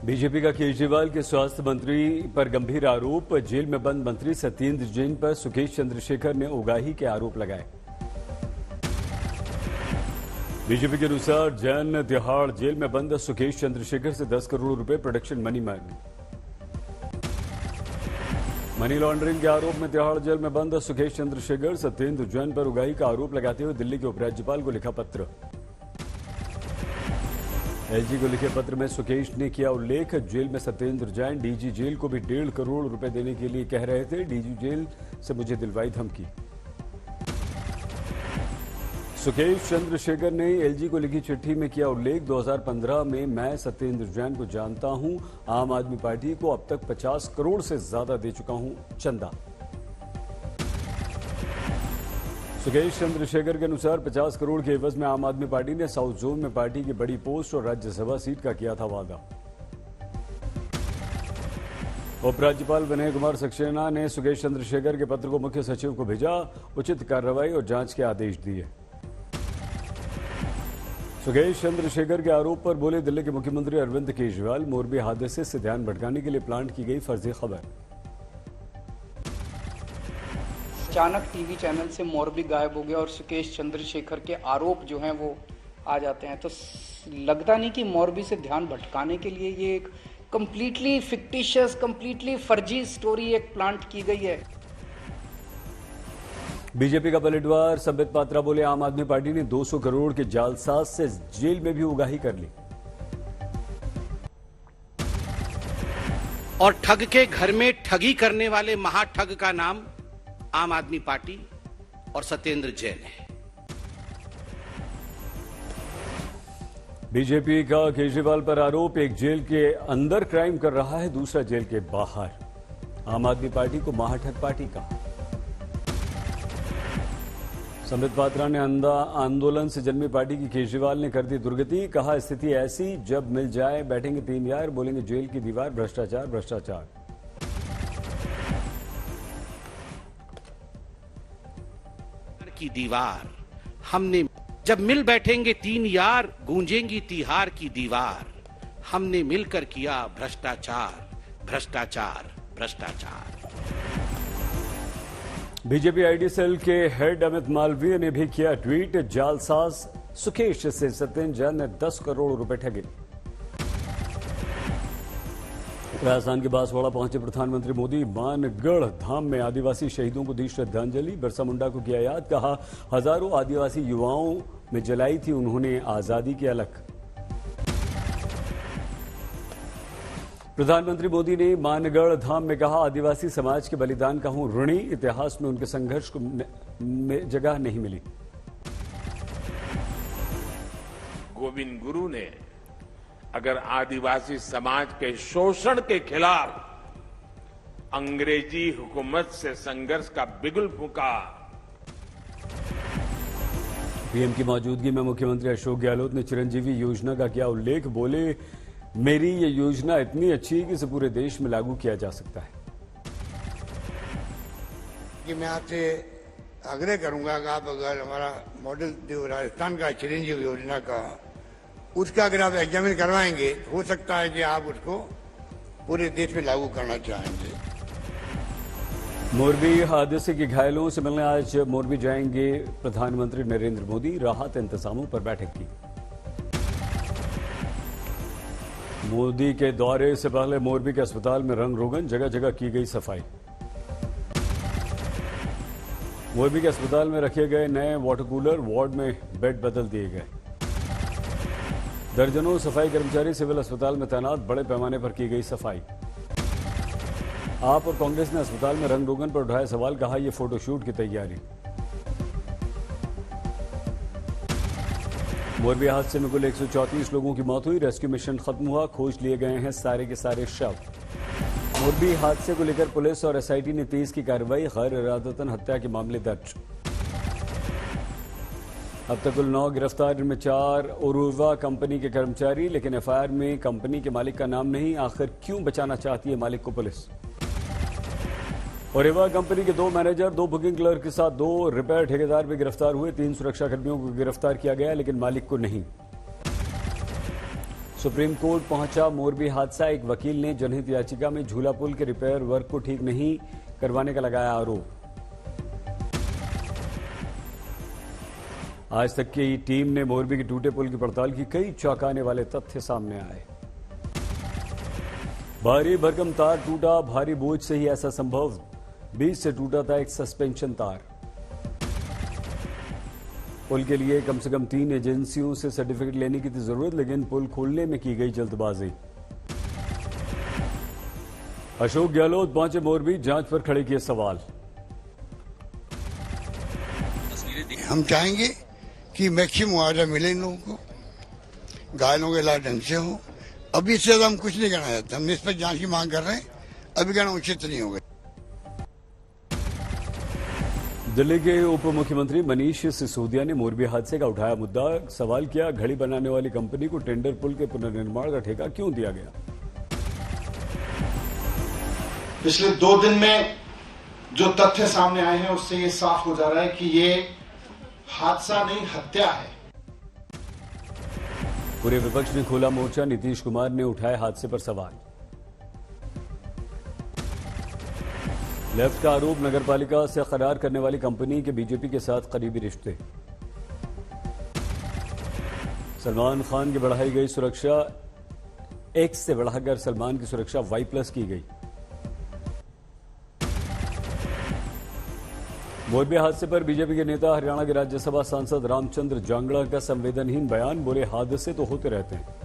BJP का केजरीवाल के स्वास्थ्य मंत्री पर गंभीर आरोप। जेल में बंद मंत्री सत्येंद्र जैन पर सुकेश चंद्रशेखर ने उगाही के आरोप लगाए। बीजेपी के अनुसार जैन तिहाड़ जेल में बंद सुकेश चंद्रशेखर से 10 करोड़ रुपए प्रोडक्शन मनी मांगी। मनी लॉन्ड्रिंग के आरोप में तिहाड़ जेल में बंद सुकेश चंद्रशेखर सत्येंद्र जैन पर उगाही का आरोप लगाते हुए दिल्ली के उपराज्यपाल को लिखा पत्र। एलजी को लिखे पत्र में सुकेश ने किया उल्लेख, जेल में सत्येंद्र जैन डीजी जेल को भी 1.5 करोड़ रुपए देने के लिए कह रहे थे। डीजी जेल से मुझे दिलवाई धमकी। सुकेश चंद्रशेखर ने एलजी को लिखी चिट्ठी में किया उल्लेख, 2015 में मैं सत्येंद्र जैन को जानता हूं। आम आदमी पार्टी को अब तक 50 करोड़ से ज्यादा दे चुका हूं चंदा। सुकेश चंद्रशेखर के अनुसार 50 करोड़ के एवज में आम आदमी पार्टी ने साउथ जोन में पार्टी की बड़ी पोस्ट और राज्यसभा सीट का किया था वादा। उपराज्यपाल विनय कुमार सक्सेना ने सुकेश चंद्रशेखर के पत्र को मुख्य सचिव को भेजा, उचित कार्रवाई और जांच के आदेश दिए। सुकेश चंद्रशेखर के आरोप पर बोले दिल्ली के मुख्यमंत्री अरविंद केजरीवाल, मोरबी हादसे से ध्यान भटकाने के लिए प्लांट की गई फर्जी खबर। अचानक टीवी चैनल से मोरबी गायब हो गया और सुकेश चंद्रशेखर के आरोप जो हैं वो आ जाते हैं, तो लगता नहीं कि मोरबी से ध्यान भटकाने के लिए ये एक कंप्लीटली फिक्टिशियस, कंप्लीटली फर्जी स्टोरी एक प्लांट की गई है। बीजेपी का पलटवार, संबित पात्रा बोले आम आदमी पार्टी ने 200 करोड़ के जालसाज से जेल में भी उगाही कर ली। और ठग के घर में ठगी करने वाले महाठग का नाम आम आदमी पार्टी और सत्येंद्र जैन है। बीजेपी का केजरीवाल पर आरोप, एक जेल के अंदर क्राइम कर रहा है, दूसरा जेल के बाहर। आम आदमी पार्टी को महाठग पार्टी कहा। संबित पात्रा ने आंदोलन से जन्मी पार्टी की केजरीवाल ने कर दी दुर्गति। कहा स्थिति ऐसी, जब मिल जाए बैठेंगे 3 यार, बोलेंगे जेल की दीवार, भ्रष्टाचार भ्रष्टाचार। की दीवार हमने, जब मिल बैठेंगे 3 यार, गूंजेंगी तिहार की दीवार। हमने मिलकर किया भ्रष्टाचार भ्रष्टाचार भ्रष्टाचार। बीजेपी आईटी सेल के हेड अमित मालवीय ने भी किया ट्वीट, जालसाज सुकेश से सत्येंद्र जैन ने 10 करोड़ रुपए ठगे। राजस्थान के बांसवाड़ा पहुंचे प्रधानमंत्री मोदी, मानगढ़ धाम में आदिवासी शहीदों को दी श्रद्धांजलि। बिरसा मुंडा को किया याद, कहा हजारों आदिवासी युवाओं में जलाई थी उन्होंने आजादी की अलख। प्रधानमंत्री मोदी ने मानगढ़ धाम में कहा आदिवासी समाज के बलिदान का हूं ऋणी, इतिहास में उनके संघर्ष को जगह नहीं मिली। गोविंद गुरु ने अगर आदिवासी समाज के शोषण के खिलाफ अंग्रेजी हुकूमत से संघर्ष का बिगुल फूंका। पीएम की मौजूदगी में मुख्यमंत्री अशोक गहलोत ने चिरंजीवी योजना का किया उल्लेख, बोले मेरी ये योजना इतनी अच्छी है कि इसे पूरे देश में लागू किया जा सकता है। कि मैं आपसे आग्रह करूंगा कि आप अगर हमारा मॉडल जो राजस्थान का चिरंजीवी योजना का, उसका अगर आप एग्जामिन करवाएंगे तो हो सकता है कि आप उसको पूरे देश में लागू करना चाहेंगे। मोरबी हादसे के घायलों से मिलने आज मोरबी जाएंगे प्रधानमंत्री नरेंद्र मोदी। राहत इंतजामों पर बैठक की। मोदी के दौरे से पहले मोरबी के अस्पताल में रंग रोगन, जगह जगह की गई सफाई। मोरबी के अस्पताल में रखे गए नए वाटर कूलर, वार्ड में बेड बदल दिए गए। दर्जनों सफाई कर्मचारी सिविल अस्पताल में तैनात, बड़े पैमाने पर की गई सफाई। आप और कांग्रेस ने अस्पताल में रंग रोगन पर उठाया सवाल, कहा यह फोटोशूट की तैयारी। मोरबी हादसे में कुल 134 लोगों की मौत हुई, रेस्क्यू मिशन खत्म हुआ, खोज लिए गए हैं सारे के सारे शव। मोरबी हादसे को लेकर पुलिस और एसआईटी ने तेज की कार्रवाई, गैर इरादतन हत्या के मामले दर्ज। अब तक कुल 9 गिरफ्तार, इनमें 4 उर्वा कंपनी के कर्मचारी, लेकिन एफआईआर में कंपनी के मालिक का नाम नहीं। आखिर क्यों बचाना चाहती है मालिक को पुलिस? और रेवा कंपनी के 2 मैनेजर, 2 बुकिंग क्लर्क के साथ 2 रिपेयर ठेकेदार भी गिरफ्तार हुए। 3 सुरक्षा कर्मियों को गिरफ्तार किया गया, लेकिन मालिक को नहीं। सुप्रीम कोर्ट पहुंचा मोरबी हादसा। एक वकील ने जनहित याचिका में झूला पुल के रिपेयर वर्क को ठीक नहीं करवाने का लगाया आरोप। आज तक की टीम ने मोरबी के टूटे पुल की पड़ताल की। कई चौंकाने वाले तथ्य सामने आए। भारी भरकम तार टूटा। भारी बोझ से ही ऐसा संभव। बीच से टूटा था एक सस्पेंशन तार। पुल के लिए कम से कम 3 एजेंसियों से सर्टिफिकेट लेने की थी जरूरत, लेकिन पुल खोलने में की गई जल्दबाजी। अशोक गहलोत पहुंचे मोरबी। जांच पर खड़े किए सवाल। हम चाहेंगे कि मैक्सिमम मुआवजा मिले इन लोगों को, घायलों का इलाज ढंग से हो। अभी इससे ज्यादा हम कुछ नहीं करना चाहते। हम निष्पक्ष जांच की मांग कर रहे हैं। अभी कहना उचित नहीं होगा। दिल्ली के उप मुख्यमंत्री मनीष सिसोदिया ने मोरबी हादसे का उठाया मुद्दा। सवाल किया, घड़ी बनाने वाली कंपनी को टेंडर पुल के पुनर्निर्माण का ठेका क्यों दिया गया? पिछले 2 दिन में जो तथ्य सामने आए हैं उससे ये साफ हो जा रहा है कि ये हादसा नहीं, हत्या है। पूरे विपक्ष ने खोला मोर्चा। नीतीश कुमार ने उठाए हादसे पर सवाल। लेफ्ट का आरोप, नगरपालिका से करार करने वाली कंपनी के बीजेपी के साथ करीबी रिश्ते। सलमान खान की बढ़ाई गई सुरक्षा। एक्स से बढ़ाकर सलमान की सुरक्षा Y+ की गई। मोरबी हादसे पर बीजेपी के नेता हरियाणा के राज्यसभा सांसद रामचंद्र जांगड़ा का संवेदनहीन बयान। बोले, हादसे तो होते रहते हैं।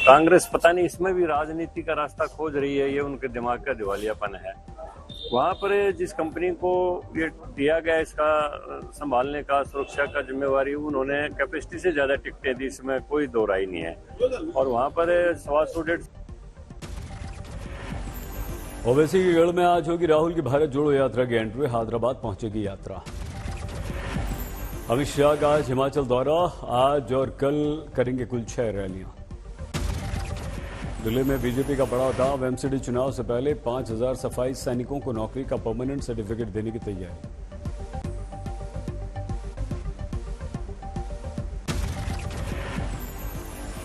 कांग्रेस पता नहीं इसमें भी राजनीति का रास्ता खोज रही है। ये उनके दिमाग का दिवालियापन है। वहां पर जिस कंपनी को ये दिया गया इसका संभालने का, सुरक्षा का जिम्मेवारी, उन्होंने कैपेसिटी से ज्यादा टिकटें दी, इसमें कोई दो राय नहीं है। और वहां पर 125 ओवैसी के गढ़ में आज होगी राहुल की भारत जोड़ो यात्रा की एंट्री। हैदराबाद पहुंचेगी यात्रा। अमित शाह का आज हिमाचल दौरा। आज और कल करेंगे कुल 6 रैलियां। दिल्ली में बीजेपी का बड़ा दाव। एमसीडी चुनाव से पहले 5000 सफाई सैनिकों को नौकरी का परमानेंट सर्टिफिकेट देने की तैयारी।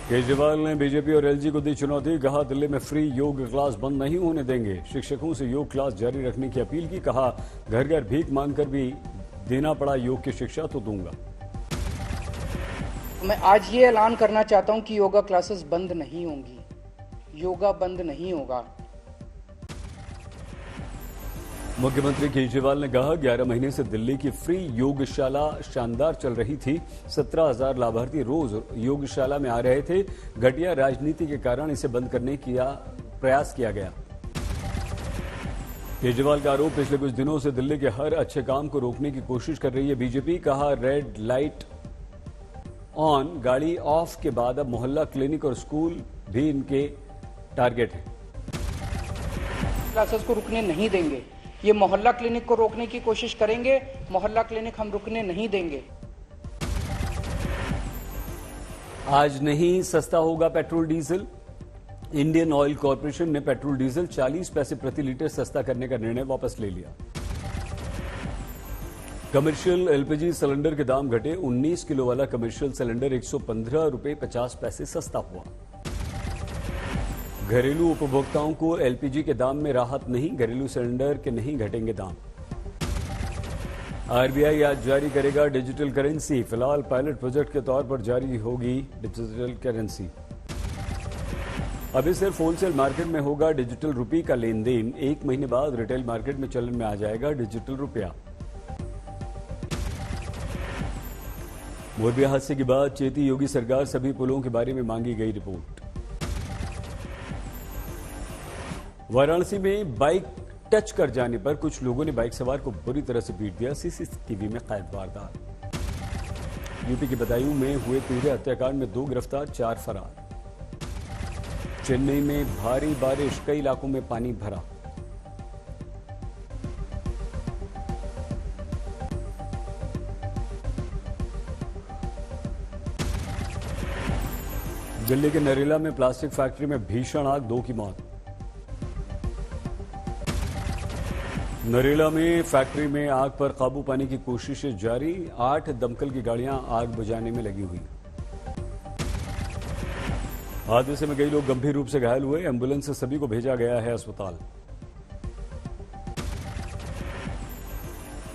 केजरीवाल ने बीजेपी और एलजी को दी चुनौती। कहा, दिल्ली में फ्री योग क्लास बंद नहीं होने देंगे। शिक्षकों से योग क्लास जारी रखने की अपील की। कहा, घर घर भीख मांगकर भी देना पड़ा योग की शिक्षा तो दूंगा। मैं आज ये ऐलान करना चाहता हूं कि योगा क्लासेस बंद नहीं होंगी। योगा बंद नहीं होगा। मुख्यमंत्री केजरीवाल ने कहा, 11 महीने से दिल्ली की फ्री योगशाला शानदार चल रही थी। 17,000 लाभार्थी रोज योगशाला में आ रहे थे। घटिया राजनीति के कारण इसे बंद करने का प्रयास किया गया। केजरीवाल का आरोप, पिछले कुछ दिनों से दिल्ली के हर अच्छे काम को रोकने की कोशिश कर रही है बीजेपी। कहा, रेड लाइट ऑन, गाड़ी ऑफ के बाद अब मोहल्ला क्लिनिक और स्कूल भी इनके टारगेट है। क्लासेस को रुकने नहीं देंगे। ये मोहल्ला क्लिनिक को रोकने की कोशिश करेंगे। मोहल्ला क्लिनिक हम रुकने नहीं देंगे। आज नहीं सस्ता होगा petrol diesel. Indian oil corporation ने पेट्रोल डीजल 40 पैसे प्रति लीटर सस्ता करने का निर्णय वापस ले लिया। कमर्शियल एलपीजी सिलेंडर के दाम घटे। 19 किलो वाला कमर्शियल सिलेंडर 115 रुपये 50 पैसे सस्ता हुआ। घरेलू उपभोक्ताओं को एलपीजी के दाम में राहत नहीं। घरेलू सिलेंडर के नहीं घटेंगे दाम। आरबीआई आज जारी करेगा डिजिटल करेंसी। फिलहाल पायलट प्रोजेक्ट के तौर पर जारी होगी डिजिटल करेंसी। अभी सिर्फ होलसेल मार्केट में होगा डिजिटल रुपये का लेन देन। 1 महीने बाद रिटेल मार्केट में चलन में आ जाएगा डिजिटल रुपया। मोरबी हादसे के बाद चेती योगी सरकार। सभी पुलों के बारे में मांगी गई रिपोर्ट। वाराणसी में बाइक टच कर जाने पर कुछ लोगों ने बाइक सवार को बुरी तरह से पीट दिया। सीसीटीवी में कैद वारदात। यूपी के बदायूं में हुए 13 हत्याकांड में 2 गिरफ्तार, 4 फरार। चेन्नई में भारी बारिश, कई इलाकों में पानी भरा। दिल्ली के नरेला में प्लास्टिक फैक्ट्री में भीषण आग, 2 की मौत। नरेला में फैक्ट्री में आग पर काबू पाने की कोशिशें जारी। 8 दमकल की गाड़ियां आग बुझाने में लगी हुई। हादसे में कई लोग गंभीर रूप से घायल हुए। एम्बुलेंस से सभी को भेजा गया है अस्पताल।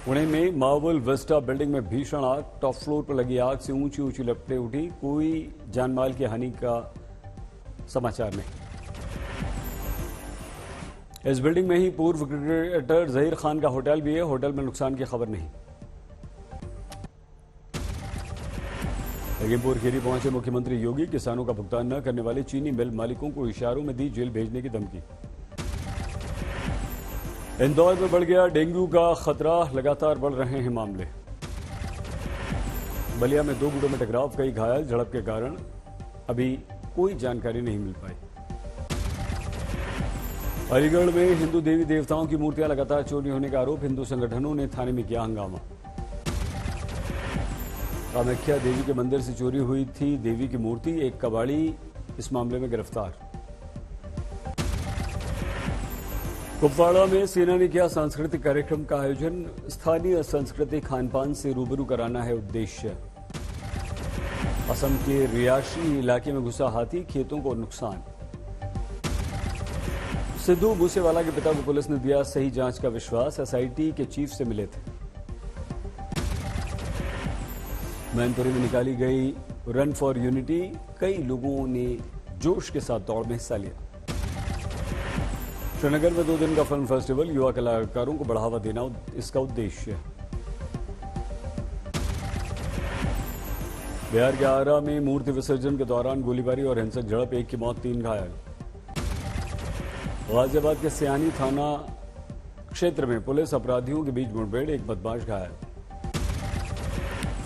पुणे में मार्बल विस्टा बिल्डिंग में भीषण आग। टॉप फ्लोर पर लगी आग से ऊंची ऊंची लपटें उठी। कोई जानमाल की हानि का समाचार नहीं। इस बिल्डिंग में ही पूर्व क्रिकेटर जहीर खान का होटल भी है। होटल में नुकसान की खबर नहीं। लखीमपुर खीरी पहुंचे मुख्यमंत्री योगी। किसानों का भुगतान न करने वाले चीनी मिल मालिकों को इशारों में दी जेल भेजने की धमकी। इंदौर में बढ़ गया डेंगू का खतरा। लगातार बढ़ रहे हैं मामले। बलिया में 2 गुटों में टकराव, कई घायल। झड़प के कारण अभी कोई जानकारी नहीं मिल पाई। अलीगढ़ में हिंदू देवी देवताओं की मूर्तियां लगातार चोरी होने का आरोप। हिंदू संगठनों ने थाने में किया हंगामा। कामाख्या देवी के मंदिर से चोरी हुई थी देवी की मूर्ति। एक कबाड़ी इस मामले में गिरफ्तार। कुपवाड़ा में सेना ने किया सांस्कृतिक कार्यक्रम का आयोजन। स्थानीय संस्कृति खान पान से रूबरू कराना है उद्देश्य। असम के रियाशी इलाके में घुसा हाथी, खेतों को नुकसान। सिद्धू मूसेवाला के पिता को पुलिस ने दिया सही जांच का विश्वास। एसआईटी के चीफ से मिले थे। मैनपुरी में निकाली गई रन फॉर यूनिटी। कई लोगों ने जोश के साथ दौड़ में हिस्सा लिया। श्रीनगर में 2 दिन का फिल्म फेस्टिवल। युवा कलाकारों को बढ़ावा देना इसका उद्देश्य है। बिहार के आरा में मूर्ति विसर्जन के दौरान गोलीबारी और हिंसक झड़प, 1 की मौत 3 घायल। गाजियाबाद के सियानी थाना क्षेत्र में पुलिस अपराधियों के बीच मुठभेड़, 1 बदमाश घायल।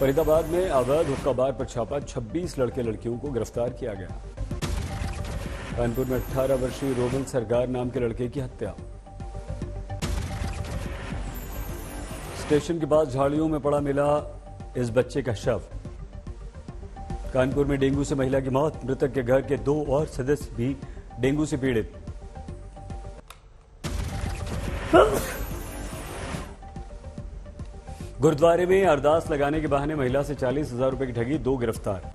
फरीदाबाद में अवैध हुक्का बार पर छापा, 26 लड़के लड़कियों को गिरफ्तार किया गया। कानपुर में 18 वर्षीय रोबल सरगार नाम के लड़के की हत्या। स्टेशन के पास झाड़ियों में पड़ा मिला इस बच्चे का शव। कानपुर में डेंगू से महिला की मौत। मृतक के घर के 2 और सदस्य भी डेंगू से पीड़ित। गुरुद्वारे में अरदास लगाने के बहाने महिला से 40,000 रुपए की ठगी, 2 गिरफ्तार।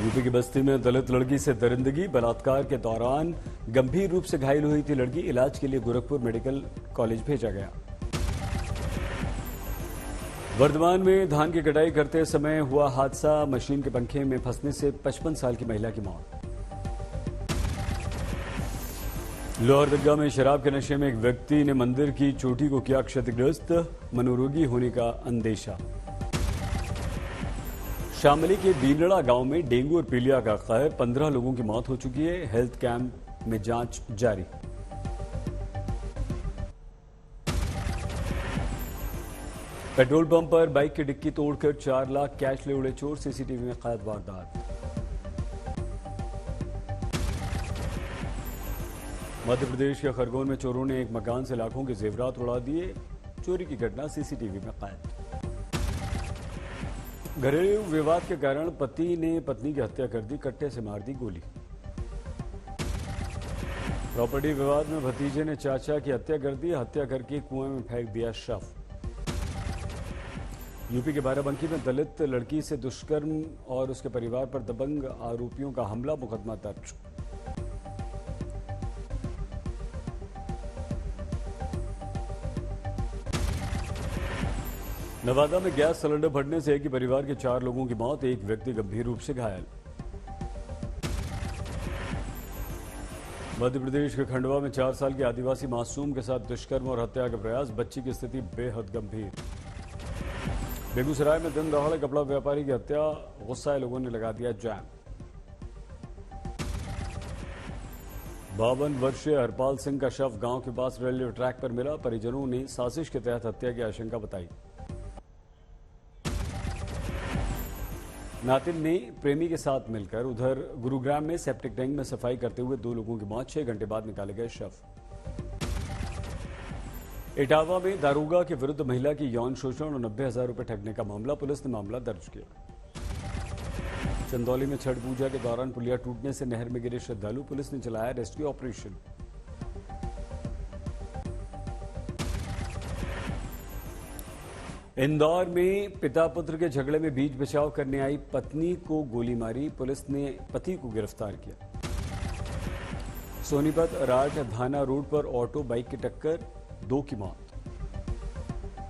यूपी की बस्ती में दलित लड़की से दरिंदगी। बलात्कार के दौरान गंभीर रूप से घायल हुई थी लड़की। इलाज के लिए गोरखपुर मेडिकल कॉलेज भेजा गया। वर्धमान में धान की कटाई करते समय हुआ हादसा। मशीन के पंखे में फंसने से 55 साल की महिला की मौत। लोहरदगा में शराब के नशे में एक व्यक्ति ने मंदिर की चोटी को किया क्षतिग्रस्त। मनोरोगी होने का अंदेशा। शामली के बीनड़ा गांव में डेंगू और पीलिया का कहर, 15 लोगों की मौत हो चुकी है। हेल्थ कैंप में जांच जारी। पेट्रोल पंप पर बाइक की डिक्की तोड़कर 4 लाख कैश ले उड़े चोर। सीसीटीवी में कैद वारदात। मध्य प्रदेश के खरगोन में चोरों ने एक मकान से लाखों के जेवरात उड़ा दिए। चोरी की घटना सीसीटीवी में कैद। घरेलू विवाद के कारण पति ने पत्नी की हत्या कर दी। कट्टे से मार दी गोली। प्रॉपर्टी विवाद में भतीजे ने चाचा की हत्या कर दी। हत्या करके कुएं में फेंक दिया शव। यूपी के बाराबंकी में दलित लड़की से दुष्कर्म और उसके परिवार पर दबंग आरोपियों का हमला, मुकदमा दर्ज। नवादा में गैस सिलेंडर फटने से एक ही परिवार के 4 लोगों की मौत, एक व्यक्ति गंभीर रूप से घायल। मध्य प्रदेश के खंडवा में 4 साल के आदिवासी मासूम के साथ दुष्कर्म और हत्या का प्रयास, बच्ची की स्थिति बेहद गंभीर। बेगूसराय में दिन दहाड़े कपड़ा व्यापारी की हत्या, गुस्साए लोगों ने लगा दिया जाम। 52 वर्षीय हरपाल सिंह का शव गांव के पास रेलवे ट्रैक पर मिला। परिजनों ने साजिश के तहत हत्या की आशंका बताई। नातिन ने प्रेमी के साथ मिलकर उधर गुरुग्राम में सेप्टिक टैंक में सफाई करते हुए 2 लोगों की मौत, 6 घंटे बाद निकाले गए शव। इटावा में दारोगा के विरुद्ध महिला की यौन शोषण और 90,000 रुपए ठगने का मामला, पुलिस ने मामला दर्ज किया। चंदौली में छठ पूजा के दौरान पुलिया टूटने से नहर में गिरे श्रद्धालु, पुलिस ने चलाया रेस्क्यू ऑपरेशन। इंदौर में पिता पुत्र के झगड़े में बीच बचाव करने आई पत्नी को गोली मारी, पुलिस ने पति को गिरफ्तार किया। सोनीपत राजधाना रोड पर ऑटो बाइक की टक्कर, 2 की मौत।